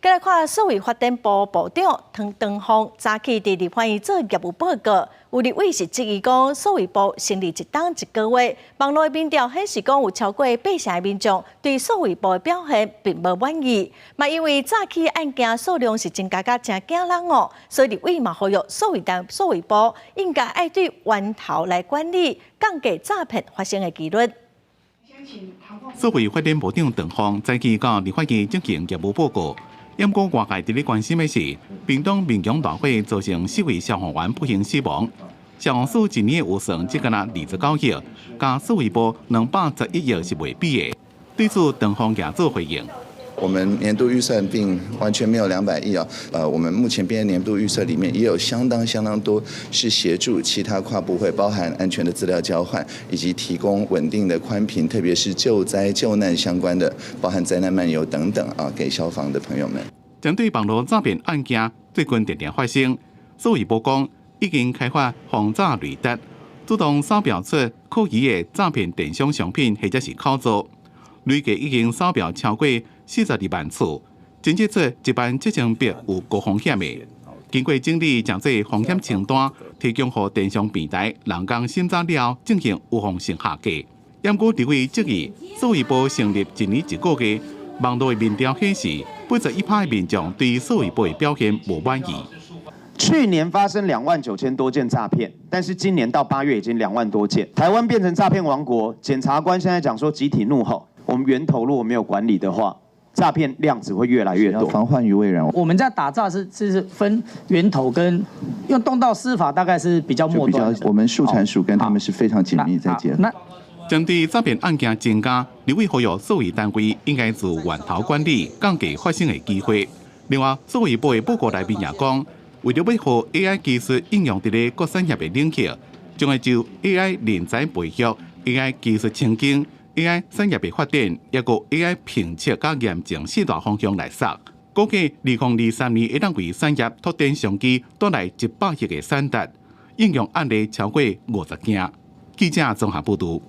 再来看社会发展部部长唐凤早起伫立法院做业务报告，有立委是质疑讲，社会部成立一档一个月，网络民调显示讲有超过8成的民众对社会部的表现并无满意，嘛因为早起案件数量是增加到真惊人哦，所以立委嘛呼吁社会部应该爱对源头来管理，降低诈骗发生的几率。社会发展部长唐凤早起到立法院进行业务报告。不过，外界伫咧关心的是，屏东民强大火造成4位消防员不幸死亡，消防署一年的预算只敢若29亿，加社会部211亿是未比的。对此，唐凤也做回应。我们年度预算并完全没有200亿啊，我们目前编的年度预算里面也有相当多是协助其他跨部会，包含安全的资料交换，以及提供稳定的宽频，特别是救灾救难相关的，包含灾难漫游等等啊，给消防的朋友们。针对网络诈骗案件最近常发生，社会部讲已经开发防诈雷达，主动扫描出可疑的诈骗电商商品或者是口罩，累计已经扫描超过42万次，侦测出一万7000笔有高风险的。经过整理将这风险清单，提供给电商平台人工审查了，进行预防性下架。不过，立委质疑社会部成立1年1个月，网络的民调显示，81%的民众对社会部的表现不满意。去年发生29000多件诈骗，但是今年到8月已经2万多件，台湾变成诈骗王国。检察官现在讲说集体怒吼，我们源头如果没有管理的话，诈骗量只会越来越多。防患于未然。我们在打诈是分源头跟用动到司法，大概是比较末端。我们速产署跟他们是非常紧密在接。针对诈骗案件增加，立委呼吁社会单位应该自源头管理，降低发生的机会。另外，社会部的报告内面也讲，为了要让 AI 技术应用在各产业的领域，将会就 AI 人才培育、AI 技术前景、AI 产业的发展，也个 AI 评测甲验证4大方向来说，估计2023年会当为产业拓展商机带来100亿的产值，应用案例超过50件。记者综合报道。